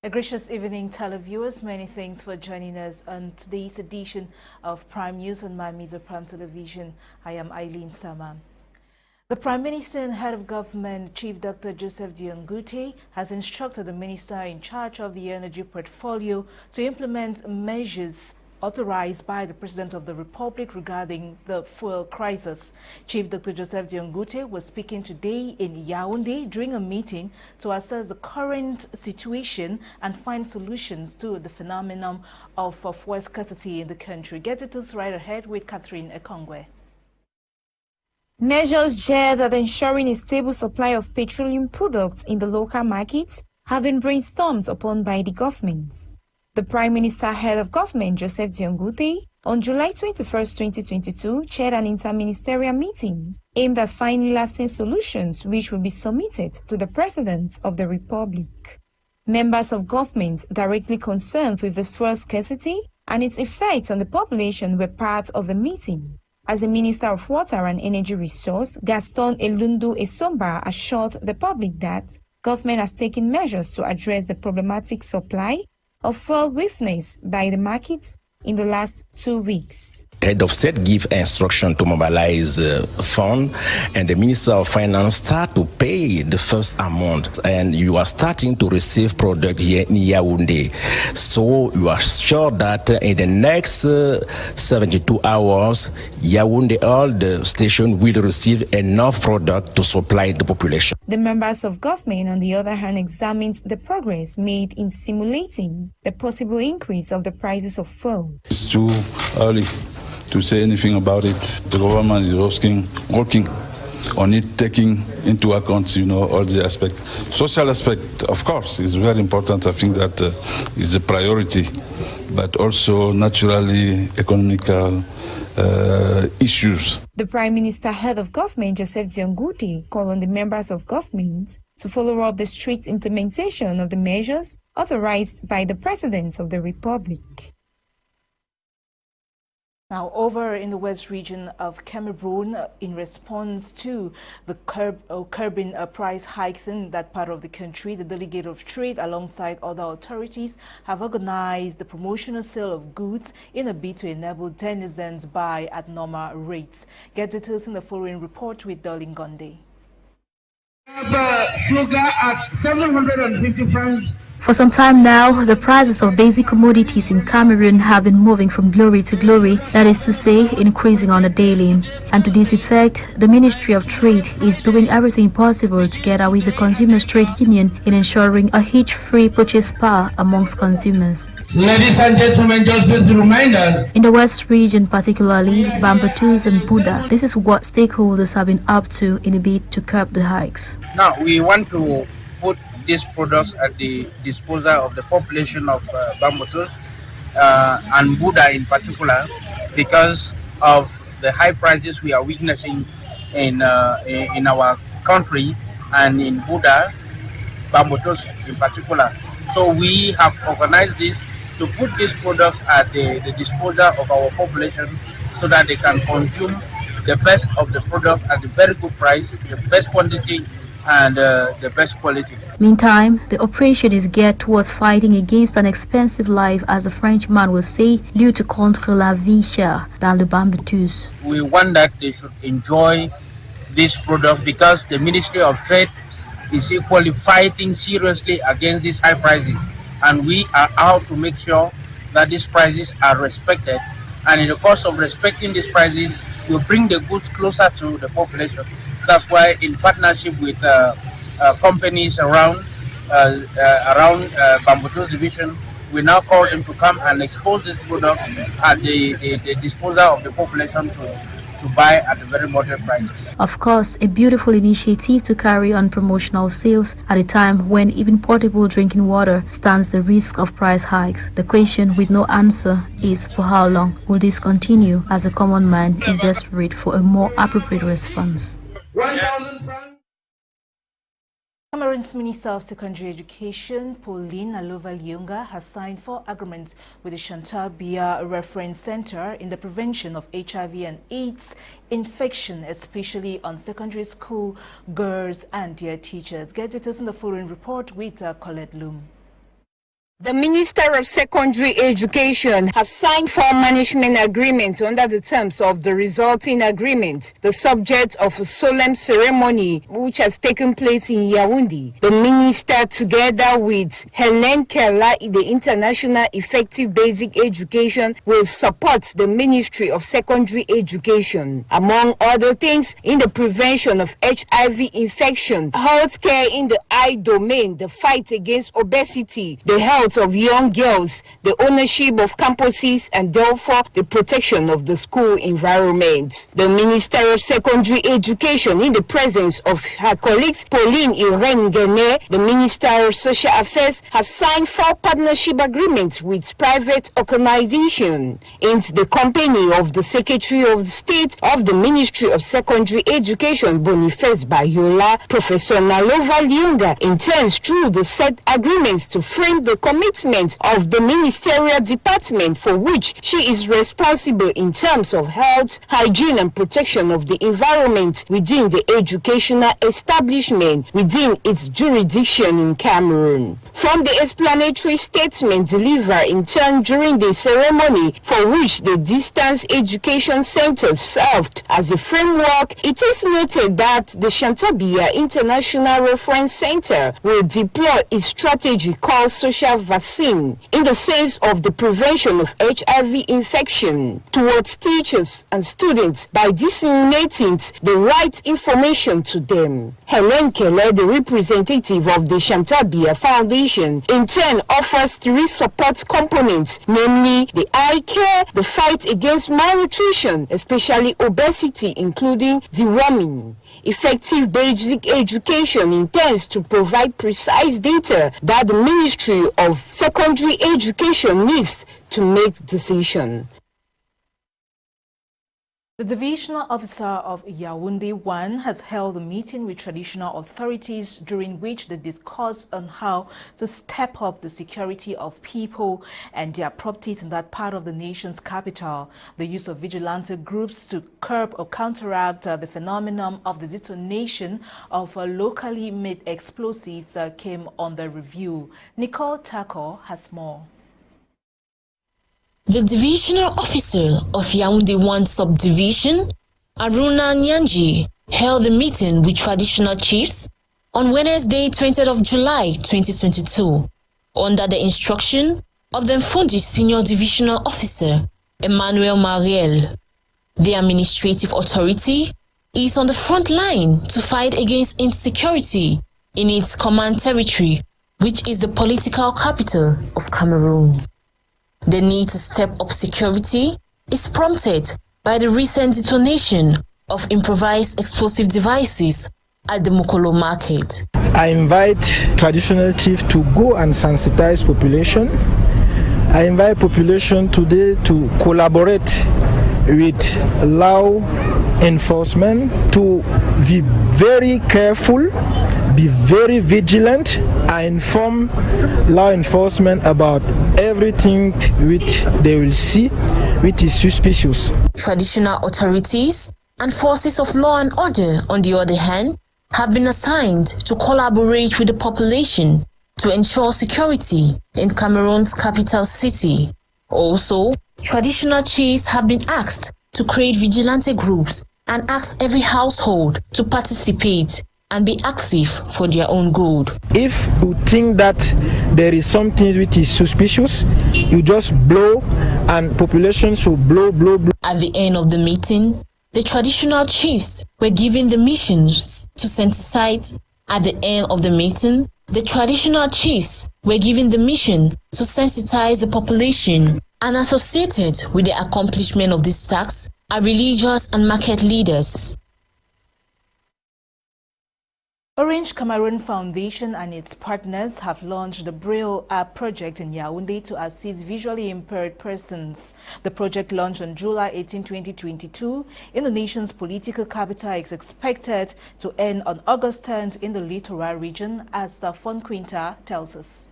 A gracious evening, televiewers. Many thanks for joining us on today's edition of Prime News on My Media Prime Television. I am Eileen Nsah. The Prime Minister and Head of Government, Chief Dr. Joseph Diongute, has instructed the Minister in charge of the energy portfolio to implement measures authorized by the President of the Republic regarding the fuel crisis. Chief Dr. Joseph Diongute was speaking today in Yaoundé during a meeting to assess the current situation and find solutions to the phenomenon of fuel scarcity in the country. Get it us right ahead with Catherine Ekongwe. Measures geared at ensuring a stable supply of petroleum products in the local market have been brainstormed upon by the government. The Prime Minister, Head of Government, Joseph Diongute, on July 21, 2022, chaired an interministerial meeting aimed at finding lasting solutions which will be submitted to the President of the Republic. Members of government directly concerned with the fuel scarcity and its effect on the population were part of the meeting. As the Minister of Water and Energy Resource, Gaston Elundu Esomba assured the public that government has taken measures to address the problematic supply of fuel weakness by the market in the last 2 weeks. Head of State give instruction to mobilize fund, and the Minister of Finance start to pay the first amount, and you are starting to receive product here in Yaoundé. So you are sure that in the next 72 hours, Yaoundé, all the station will receive enough product to supply the population. The members of government, on the other hand, examined the progress made in simulating the possible increase of the prices of fuel. It's too early to say anything about it. The government is working on it, taking into account, all the aspects. Social aspect, of course, is very important. I think that is a priority, but also naturally economical issues. The Prime Minister, Head of Government, Joseph Diongute, called on the members of government to follow up the strict implementation of the measures authorized by the President of the Republic. Now, over in the west region of Cameroon, in response to the curbing price hikes in that part of the country, the Delegate of Trade, alongside other authorities, have organized the promotional sale of goods in a bid to enable denizens buy at normal rates. Get details in the following report with Darling Gonde. Sugar at 750 francs. For some time now, the prices of basic commodities in Cameroon have been moving from glory to glory, that is to say, increasing on a daily. And to this effect, the Ministry of Trade is doing everything possible together with the Consumers Trade Union in ensuring a hitch-free purchase power amongst consumers. Ladies and gentlemen, just a reminder. In the West region, particularly Bambatus and Buda, this is what stakeholders have been up to in a bid to curb the hikes. Now, we want to put these products at the disposal of the population of Bambatus and Buda in particular, because of the high prices we are witnessing in our country and in Buda, Bambatus in particular. So we have organized this to put these products at the disposal of our population so that they can consume the best of the product at a very good price, the best quantity and the best quality. Meantime, the operation is geared towards fighting against an expensive life, as a Frenchman will say, lutte contre la vie chère dans le Bambatus. We want that they should enjoy this product because the Ministry of Trade is equally fighting seriously against these high prices, and we are out to make sure that these prices are respected, and in the course of respecting these prices, we bring the goods closer to the population. That's why, in partnership with companies around Bambatus division, we now call them to come and expose this product at the disposal of the population to buy at a very moderate price. Of course, a beautiful initiative to carry on promotional sales at a time when even portable drinking water stands the risk of price hikes. The question with no answer is, for how long will this continue, as the common man is desperate for a more appropriate response. 1,000 francs. Cameroon's Minister of Secondary Education, Pauline Alova-Lyonga, has signed 4 agreements with the Chantal Biya Reference Center in the prevention of HIV and AIDS infection, especially on secondary school girls and their teachers. Get details in the following report with Colette Loom. The Minister of Secondary Education has signed 4 management agreements under the terms of the resulting agreement, the subject of a solemn ceremony which has taken place in Yaoundé. The Minister, together with Helen Keller, the International Effective Basic Education, will support the Ministry of Secondary Education, among other things, in the prevention of HIV infection, healthcare in the eye domain, the fight against obesity, the health of young girls, the ownership of campuses, and therefore the protection of the school environment. The Minister of Secondary Education, in the presence of her colleagues Pauline Irene Guéné, the Minister of Social Affairs, has signed 4 partnership agreements with private organizations in the company of the Secretary of State of the Ministry of Secondary Education, Boniface Bayola. Professor Nalova Liunga intends through the said agreements to frame the commitment of the ministerial department for which she is responsible in terms of health, hygiene and protection of the environment within the educational establishment within its jurisdiction in Cameroon. From the explanatory statement delivered in turn during the ceremony, for which the distance education center served as a framework, it is noted that the Shantabia International Reference Center will deploy its strategy called social vaccine in the sense of the prevention of HIV infection towards teachers and students by disseminating the right information to them. Helen Keller, the representative of the Shantabia Foundation, in turn offers 3 support components, namely the eye care, the fight against malnutrition, especially obesity, including deworming. Effective basic education intends to provide precise data that the Ministry of Secondary Education needs to make decisions. The Divisional Officer of Yaoundé 1 has held a meeting with traditional authorities during which they discussed on how to step up the security of people and their properties in that part of the nation's capital. The use of vigilante groups to curb or counteract the phenomenon of the detonation of locally made explosives came under review. Nicole Tako has more. The Divisional Officer of Yaoundé 1 Subdivision, Aruna Nyanji, held a meeting with traditional chiefs on Wednesday, 20th of July 2022, under the instruction of the Mfundi Senior Divisional Officer, Emmanuel Mariel. The administrative authority is on the front line to fight against insecurity in its command territory, which is the political capital of Cameroon. The need to step up security is prompted by the recent detonation of improvised explosive devices at the Mukolo market. I invite traditional chiefs to go and sensitize population. I invite population today to collaborate with law enforcement to be very careful, be very vigilant, and inform law enforcement about everything which they will see which is suspicious. Traditional authorities and forces of law and order, on the other hand, have been assigned to collaborate with the population to ensure security in Cameroon's capital city. Also, traditional chiefs have been asked to create vigilante groups and ask every household to participate and be active for their own good. If you think that there is something which is suspicious, you just blow and population should blow. At the end of the meeting, the traditional chiefs were given the missions to sensitize. At the end of the meeting, the traditional chiefs were given the mission to sensitize the population, and associated with the accomplishment of this task are religious and market leaders. Orange Cameroon Foundation and its partners have launched the Braille app project in Yaoundé to assist visually impaired persons. The project, launched on July 18, 2022 in the nation's political capital, is expected to end on August 10th in the Littoral region, as Fonquinta tells us.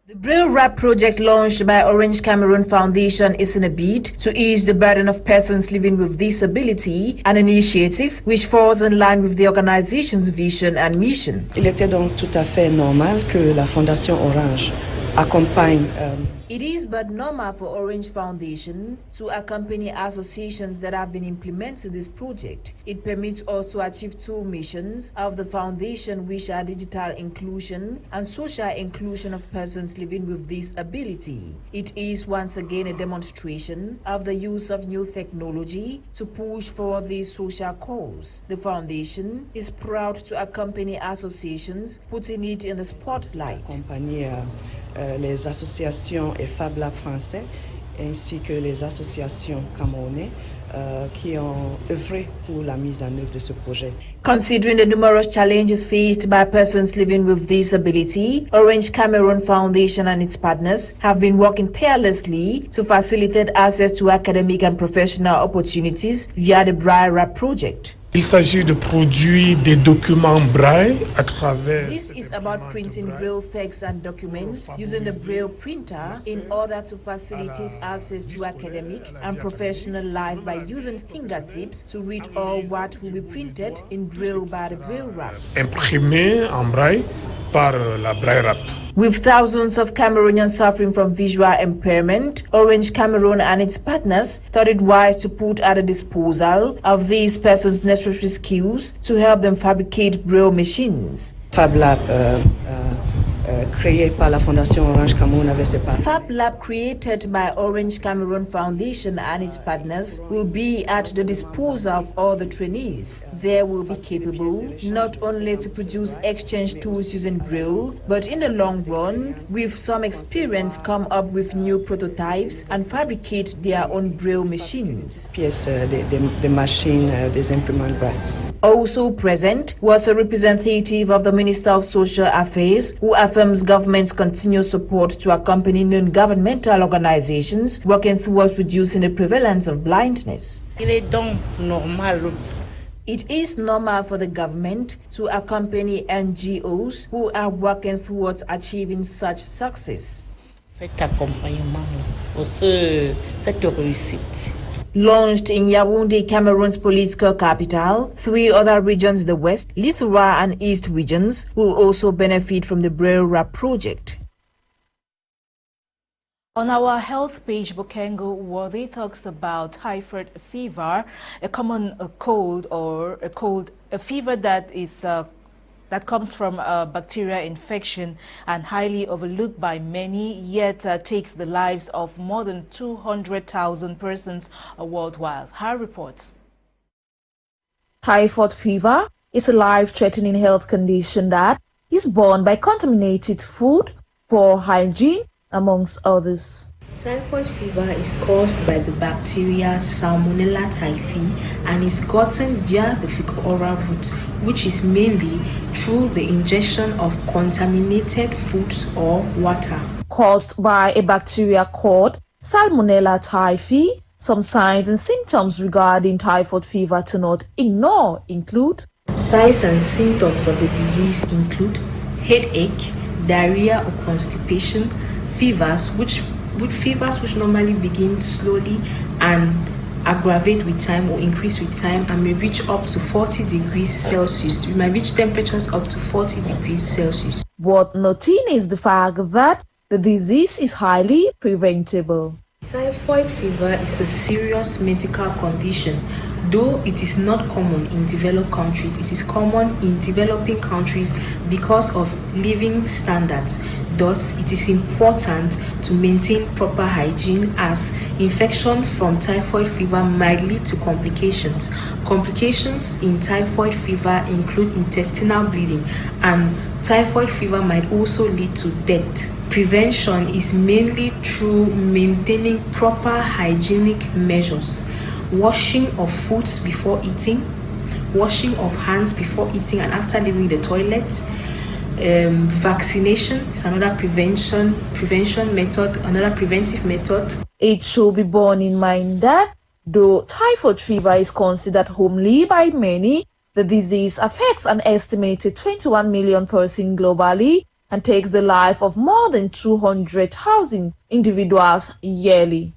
The Braille Wrap project, launched by Orange Cameroon Foundation, is in a bid to ease the burden of persons living with disability, an initiative which falls in line with the organization's vision and mission. Il était donc tout à fait normal que la Fondation Orange accompagne. It is but normal for Orange Foundation to accompany associations that have been implementing this project. It permits us to achieve two missions of the foundation, which are digital inclusion and social inclusion of persons living with disability. It is once again a demonstration of the use of new technology to push for this social cause. The foundation is proud to accompany associations, putting it in the spotlight. Les associations et Fab Lab français ainsi que les associations camerounaises qui ont œuvré pour la mise en œuvre de ce projet. Considering the numerous challenges faced by persons living with disability, Orange Cameroon Foundation and its partners have been working tirelessly to facilitate access to academic and professional opportunities via the Braille Rap project. Il s'agit de produire des documents braille à travers. This is about printing Braille text and documents using the Braille printer in order to facilitate access to academic and professional life by using fingertips to read all what will be printed in Braille by the Braille Rap. Imprimé en braille par la Braille Rap. With thousands of Cameroonians suffering from visual impairment, Orange Cameroon and its partners thought it wise to put at the disposal of these persons necessary skills to help them fabricate Braille machines. Fab Lab créé par la Fondation Orange Cameroun avec ses partenaires. Fab Lab, created by Orange Cameroon Foundation and its partners, will be at the disposal of all the trainees. They will be capable not only to produce exchange tools using Braille, but in the long run, with some experience, come up with new prototypes and fabricate their own Braille machines. Pièces des machines, des imprimantes Braille. Also present was a representative of the Minister of Social Affairs, who affirms government's continuous support to accompany non-governmental organizations working towards reducing the prevalence of blindness. It is normal for the government to accompany NGOs who are working towards achieving such success. Cet accompagnement, cette réussite. Launched in Yaoundé, Cameroon's political capital, 3 other regions, the West, Littoral and East regions, will also benefit from the Braille Rap project. On our health page, Bukengo Worthy talks about typhoid fever, a common cold or a fever that is that comes from a bacterial infection and highly overlooked by many, yet takes the lives of more than 200,000 persons worldwide. Her reports. Typhoid fever is a life-threatening health condition that is borne by contaminated food, poor hygiene, amongst others. Typhoid fever is caused by the bacteria Salmonella typhi and is gotten via the fecal-oral route, which is mainly through the ingestion of contaminated foods or water. Caused by a bacteria called Salmonella typhi, some signs and symptoms regarding typhoid fever to not ignore include: signs and symptoms of the disease include headache, diarrhea or constipation, fevers which normally begin slowly and aggravate with time or increase with time and may reach up to 40 degrees Celsius. We might reach temperatures up to 40 degrees Celsius. What noting is the fact that the disease is highly preventable. Typhoid fever is a serious medical condition. Though it is not common in developed countries, it is common in developing countries because of living standards. Thus, it is important to maintain proper hygiene, as infection from typhoid fever might lead to complications. Complications in typhoid fever include intestinal bleeding, and typhoid fever might also lead to death. Prevention is mainly through maintaining proper hygienic measures. Washing of foods before eating, washing of hands before eating and after leaving the toilet. Vaccination is another preventive method. It should be borne in mind that though typhoid fever is considered homely by many, the disease affects an estimated 21 million persons globally and takes the life of more than 200,000 individuals yearly.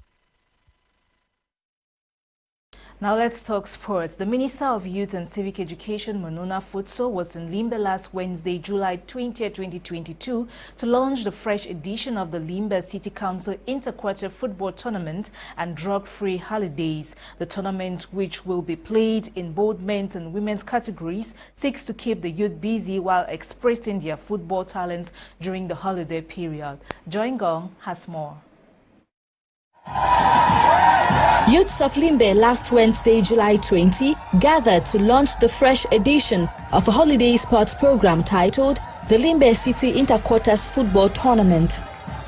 Now let's talk sports. The Minister of Youth and Civic Education, Monona Futso, was in Limbe last Wednesday, July 20, 2022, to launch the fresh edition of the Limbe City Council Interquarter Football Tournament and Drug-Free Holidays. The tournament, which will be played in both men's and women's categories, seeks to keep the youth busy while expressing their football talents during the holiday period. Joy Ngong has more. Youths of Limbe last Wednesday, July 20, gathered to launch the fresh edition of a holiday sports program titled the Limbe City Interquarters Football Tournament.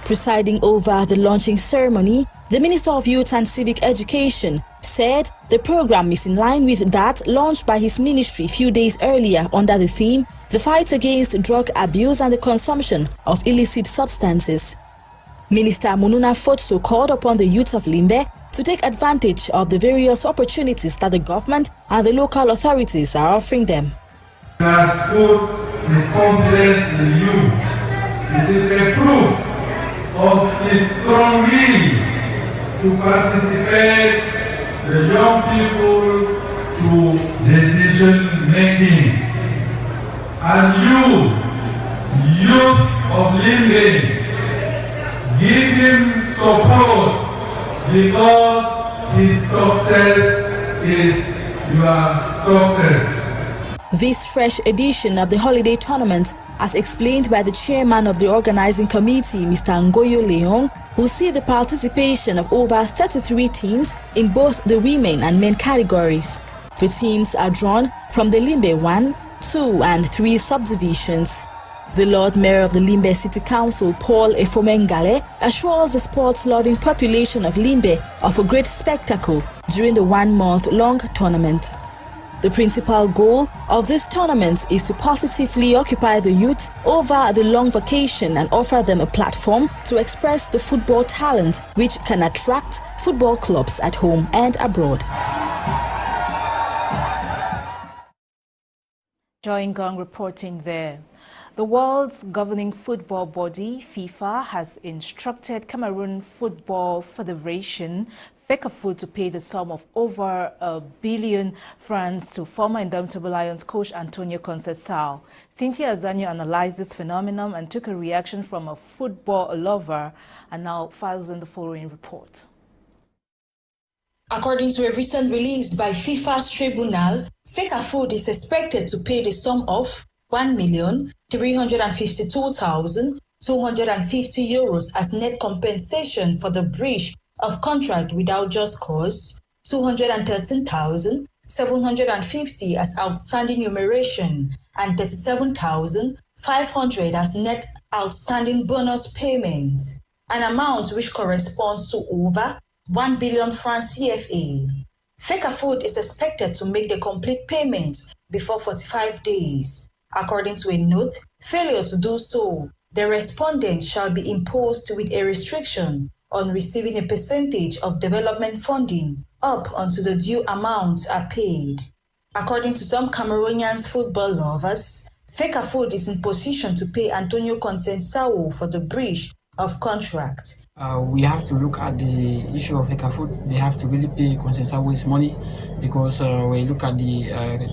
Presiding over the launching ceremony, the Minister of Youth and Civic Education said the program is in line with that launched by his ministry a few days earlier under the theme, the fight against drug abuse and the consumption of illicit substances. Minister Monona Futso called upon the youth of Limbe to take advantage of the various opportunities that the government and the local authorities are offering them. He has put his confidence in you. It is a proof of his strong will to participate the young people to decision making. And you, youth of Limbe, give him support because his success is your success. This fresh edition of the holiday tournament, as explained by the chairman of the organizing committee, Mr. Ngoyo Leon, will see the participation of over 33 teams in both the women and men categories. The teams are drawn from the Limbe 1, 2 and 3 subdivisions. The Lord Mayor of the Limbe City Council, Paul Efomengale, assures the sports-loving population of Limbe of a great spectacle during the one-month-long tournament. The principal goal of this tournament is to positively occupy the youth over the long vacation and offer them a platform to express the football talent which can attract football clubs at home and abroad. Joy Ngong reporting there. The world's governing football body, FIFA, has instructed Cameroon Football Federation, FECAFOOT, to pay the sum of over £1 billion to former Indomitable Lions coach Antonio Conceição. Cynthia Azanyo analyzed this phenomenon and took a reaction from a football lover and now files in the following report. According to a recent release by FIFA's tribunal, FECAFOOT is expected to pay the sum of €1,352,250 as net compensation for the breach of contract without just cause, $213,750 as outstanding remuneration, and $37,500 as net outstanding bonus payments, an amount which corresponds to over 1 billion francs CFA. FECAFOOT is expected to make the complete payments before 45 days. According to a note, failure to do so, the respondent shall be imposed with a restriction on receiving a percentage of development funding up until the due amounts are paid. According to some Cameroonian football lovers, FECAFOOT is in position to pay Antonio Conceição for the breach of contract. We have to look at the issue of FECAFOOT. They have to really pay Conceição's money because when you look at the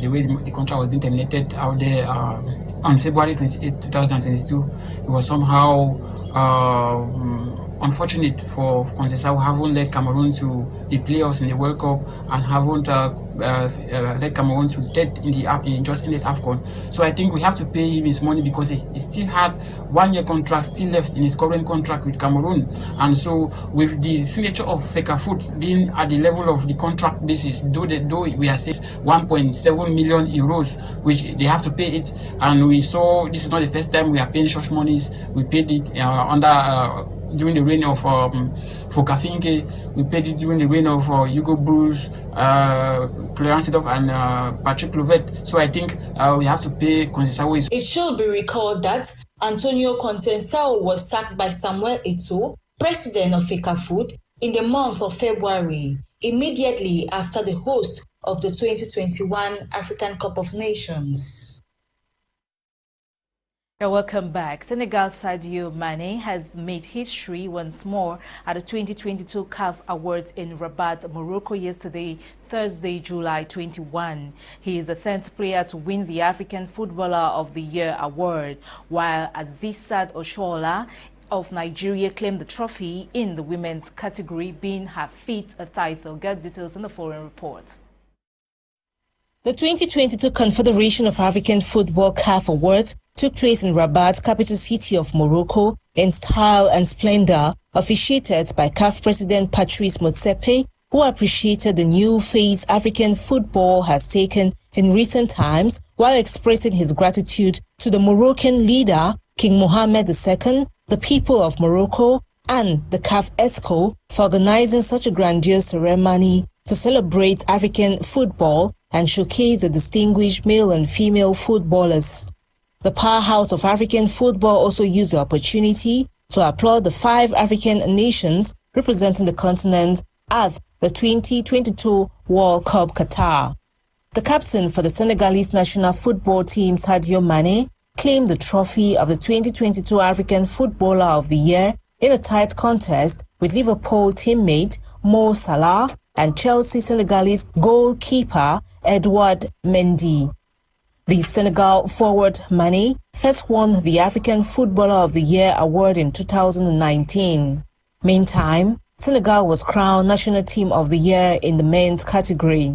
way the contract was being terminated out there on February 28, 2022, it was somehow unfortunate for Conceição, haven't led Cameroon to the playoffs in the World Cup and haven't led Cameroon to dead in the just ended AFCON. So I think we have to pay him his money because he still had 1 year contract still left in his current contract with Cameroon. And so with the signature of FECAFOOT being at the level of the contract basis, though we are saying 1.7 million euros, which they have to pay it, and we saw this is not the first time we are paying such monies. We paid it during the reign of Fokafinke, we paid it during the reign of Hugo Bruce, Clarence Seedorf and Patrick Kluivert. So I think we have to pay Conceição. It should be recalled that Antonio Conceição was sacked by Samuel Eto'o, president of FECAFOOT, in the month of February, immediately after the host of the 2021 African Cup of Nations. Welcome back. Senegal's Sadio Mane has made history once more at the 2022 CAF Awards in Rabat, Morocco yesterday, Thursday, July 21. He is the 10th player to win the African Footballer of the Year award, while Asisat Oshoala of Nigeria claimed the trophy in the women's category, being her fifth title. Get details in the following report. The 2022 Confederation of African Football CAF Awards took place in Rabat, capital city of Morocco, in style and splendor, officiated by CAF President Patrice Motsepe, who appreciated the new phase African football has taken in recent times while expressing his gratitude to the Moroccan leader, King Mohammed II, the people of Morocco, and the CAF ESCO for organizing such a grandiose ceremony to celebrate African football and showcase the distinguished male and female footballers. The powerhouse of African football also used the opportunity to applaud the 5 African nations representing the continent at the 2022 World Cup Qatar. The captain for the Senegalese national football team, Sadio Mane, claimed the trophy of the 2022 African Footballer of the Year in a tight contest with Liverpool teammate Mo Salah and Chelsea Senegalese goalkeeper Edgard Mendy. The Senegal forward Mane first won the African Footballer of the Year award in 2019. Meantime, Senegal was crowned National Team of the Year in the men's category.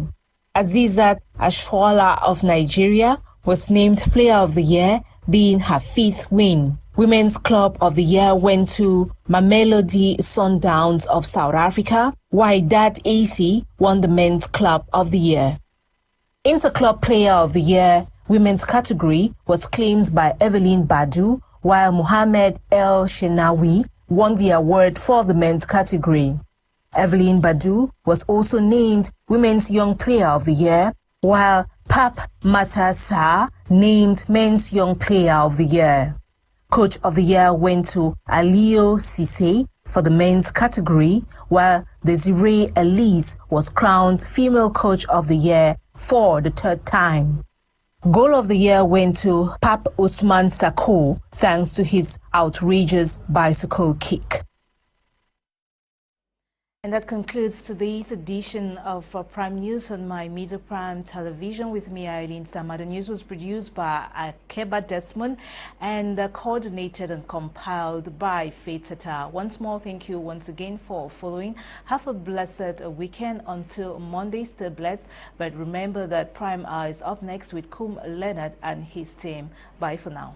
Asisat Oshoala of Nigeria was named Player of the Year, being her 5th win. Women's Club of the Year went to Mamelodi Sundowns of South Africa, while Wydad AC won the Men's Club of the Year. Inter-Club Player of the Year women's category was claimed by Eileen Badu, while Mohamed El Shenawi won the award for the men's category. Eileen Badu was also named Women's Young Player of the Year, while Pap Matar Sarr named Men's Young Player of the Year. Coach of the Year went to Aliou Cissé for the men's category, while Desiree Elise was crowned Female Coach of the Year for the 3rd time. Goal of the Year went to Pape Ousmane Sako thanks to his outrageous bicycle kick. And that concludes today's edition of Prime News on My Media Prime Television with me, Eileen. The news was produced by Akeba, Desmond, and coordinated and compiled by Faith Tata. Once more, thank you once again for following. Have a blessed weekend until Monday. Stay blessed. But remember that Prime Hour is up next with Kum Leonard and his team. Bye for now.